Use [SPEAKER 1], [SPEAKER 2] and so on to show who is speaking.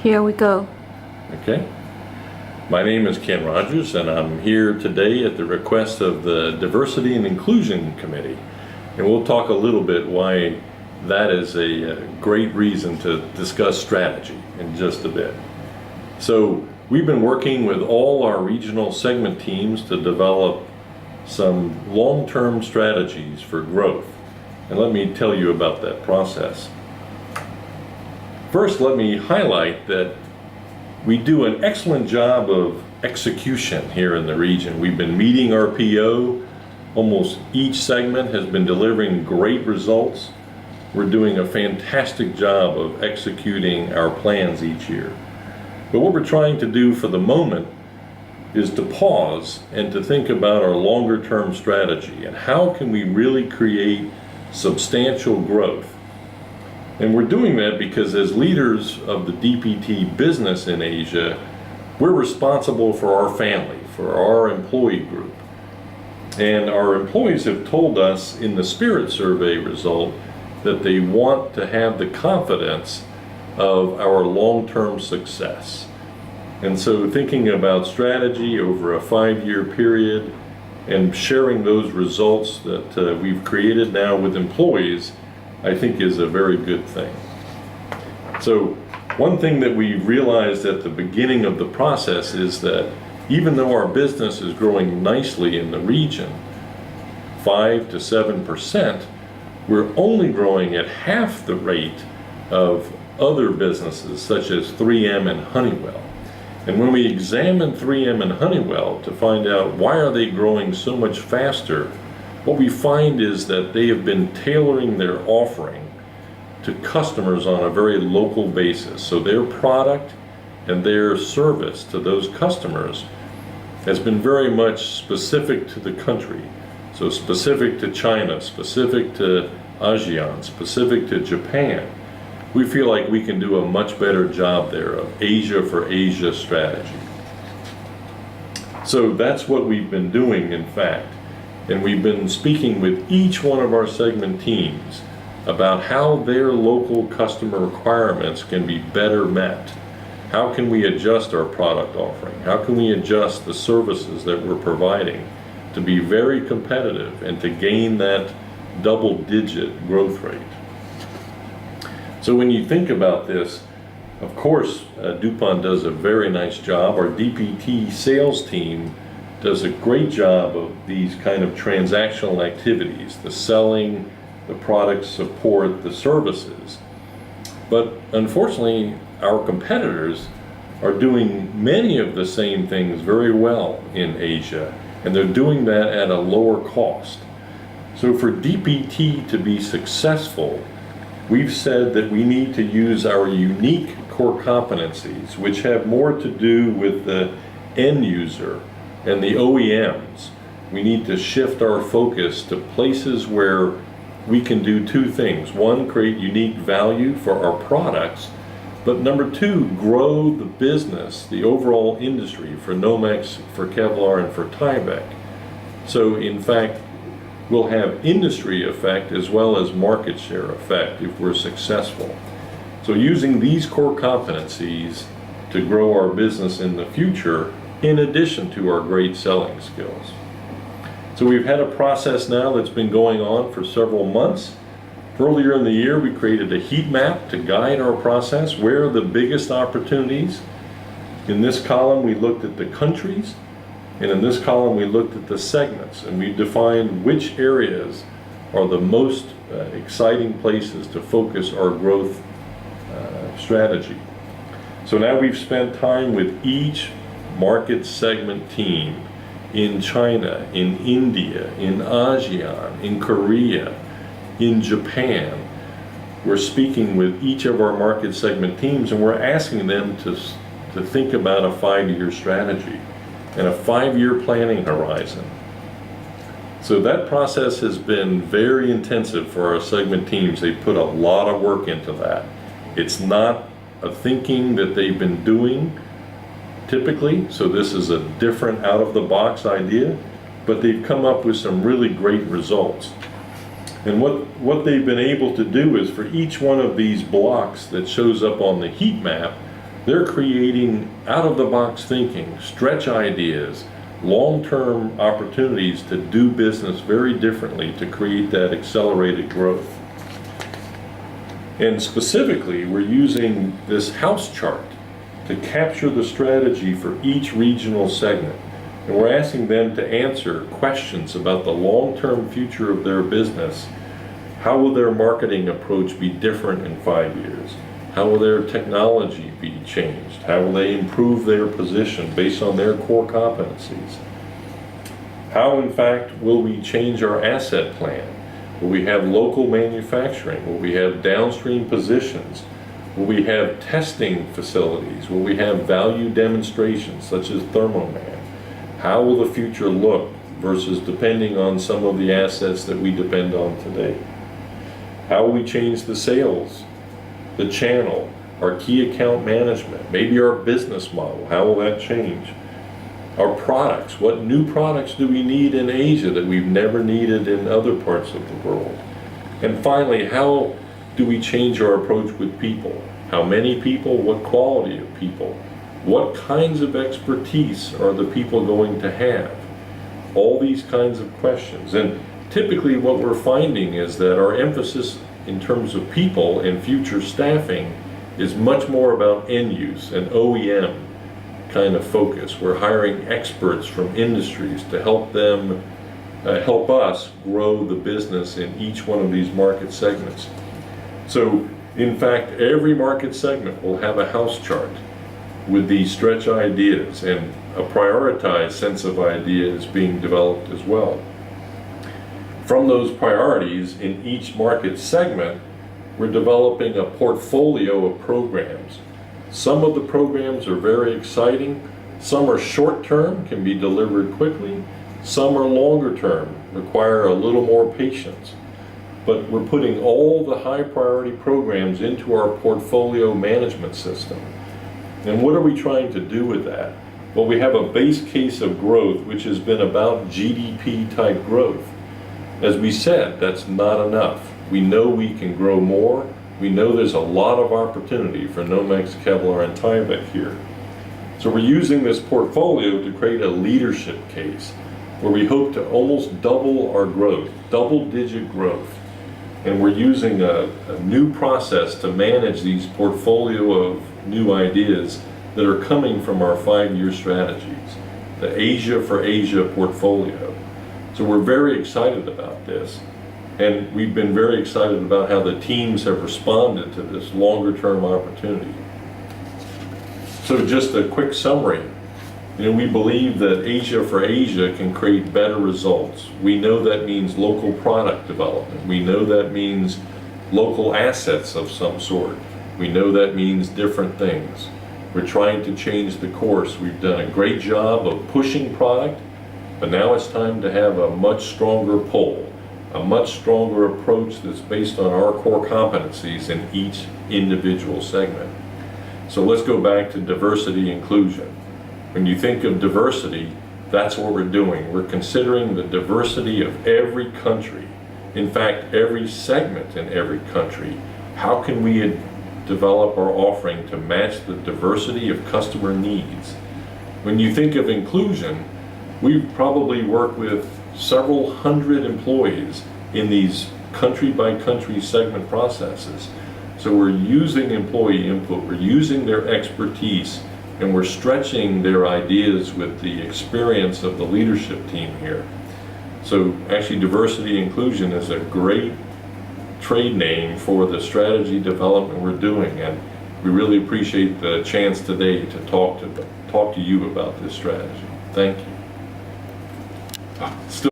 [SPEAKER 1] Here we go.
[SPEAKER 2] Okay. My name is Ken Rogers, and I'm here today at the request of the Diversity and Inclusion Committee. And we'll talk a little bit why that is a great reason to discuss strategy in just a bit. So we've been working with all our regional segment teams to develop some long-term strategies for growth. And let me tell you about that process. First, let me highlight that we do an excellent job of execution here in the region. We've been meeting our PO. Almost each segment has been delivering great results. We're doing a fantastic job of executing our plans each year. But what we're trying to do for the moment is to pause and to think about our longer term strategy and how can we really create substantial growth. And we're doing that because as leaders of the DPT business in Asia, we're responsible for our family, for our employee group. And our employees have told us in the Spirit Survey result that they want to have the confidence of our long-term success. And so thinking about strategy over a 5-year period and sharing those results that we've created now with employees, I think is a very good thing. So one thing that we realized at the beginning of the process is that even though our business is growing nicely in the region, 5 to 7%, we're only growing at half the rate of other businesses such as 3M and Honeywell. And when we examine 3M and Honeywell to find out why are they growing so much faster, what we find is that they have been tailoring their offering to customers on a very local basis. So their product and their service to those customers has been very much specific to the country. So specific to China, specific to ASEAN, specific to Japan. We feel like we can do a much better job there of Asia for Asia strategy. So that's what we've been doing, in fact. And we've been speaking with each one of our segment teams about how their local customer requirements can be better met. How can we adjust our product offering? How can we adjust the services that we're providing to be very competitive and to gain that double-digit growth rate? So when you think about this, of course, DuPont does a very nice job. Our DPT sales team does a great job of these kind of transactional activities, the selling, the product support, the services. But unfortunately, our competitors are doing many of the same things very well in Asia, and they're doing that at a lower cost. So for DPT to be successful, we've said that we need to use our unique core competencies, which have more to do with the end user and the OEMs. We need to shift our focus to places where we can do two things. One, create unique value for our products, but number two, grow the business, the overall industry for Nomex, for Kevlar, and for Tyvek. So in fact, we'll have industry effect as well as market share effect if we're successful. So using these core competencies to grow our business in the future in addition to our great selling skills. So we've had a process now that's been going on for several months. Earlier in the year, we created a heat map to guide our process. Where are the biggest opportunities? In this column, we looked at the countries, and in this column, we looked at the segments, and we defined which areas are the most exciting places to focus our growth strategy. So now we've spent time with each market segment team in China, in India, in ASEAN, in Korea, in Japan. We're speaking with each of our market segment teams, and we're asking them to think about a 5-year strategy and a 5-year planning horizon. So that process has been very intensive for our segment teams. They put a lot of work into that. It's not a thinking that they've been doing typically, so this is a different out-of-the-box idea, but they've come up with some really great results. And what they've been able to do is for each one of these blocks that shows up on the heat map, They're creating out-of-the-box thinking, stretch ideas, long-term opportunities to do business very differently to create that accelerated growth. And specifically, we're using this house chart to capture the strategy for each regional segment. And we're asking them to answer questions about the long-term future of their business. How will their marketing approach be different in 5 years? How will their technology be changed? How will they improve their position based on their core competencies? How, in fact, will we change our asset plan? Will we have local manufacturing? Will we have downstream positions? Will we have testing facilities? Will we have value demonstrations such as Thermoman? How will the future look versus depending on some of the assets that we depend on today? How will we change the sales, the channel, our key account management, maybe our business model? How will that change? Our products, what new products do we need in Asia that we've never needed in other parts of the world? And finally, how do we change our approach with people? How many people, what quality of people? What kinds of expertise are the people going to have? All these kinds of questions. And typically what we're finding is that our emphasis in terms of people and future staffing is much more about end use and OEM kind of focus. We're hiring experts from industries to help them, help us grow the business in each one of these market segments. So in fact, every market segment will have a house chart with these stretch ideas, and a prioritized sense of ideas being developed as well. From those priorities in each market segment, we're developing a portfolio of programs. Some of the programs are very exciting. Some are short-term, can be delivered quickly. Some are longer-term, require a little more patience. But we're putting all the high-priority programs into our portfolio management system. And what are we trying to do with that? Well, we have a base case of growth, which has been about GDP-type growth. As we said, that's not enough. We know we can grow more. We know there's a lot of opportunity for Nomex, Kevlar, and Tyvek here. So we're using this portfolio to create a leadership case where we hope to almost double our growth, double-digit growth. And we're using a new process to manage these portfolio of new ideas that are coming from our 5-year strategies, the Asia for Asia portfolio. So we're very excited about this. And we've been very excited about how the teams have responded to this longer-term opportunity. So just a quick summary. We believe that Asia for Asia can create better results. We know that means local product development. We know that means local assets of some sort. We know that means different things. We're trying to change the course. We've done a great job of pushing product, but now it's time to have a much stronger pull. A much stronger approach that's based on our core competencies in each individual segment. So let's go back to diversity inclusion. When you think of diversity, that's what we're doing. We're considering the diversity of every country. In fact, every segment in every country. How can we develop our offering to match the diversity of customer needs? When you think of inclusion, we probably work with several hundred employees in these country-by-country segment processes. So we're using employee input, we're using their expertise, and we're stretching their ideas with the experience of the leadership team here. So actually diversity inclusion is a great trade name for the strategy development we're doing, and we really appreciate the chance today to talk to you about this strategy. Thank you. Still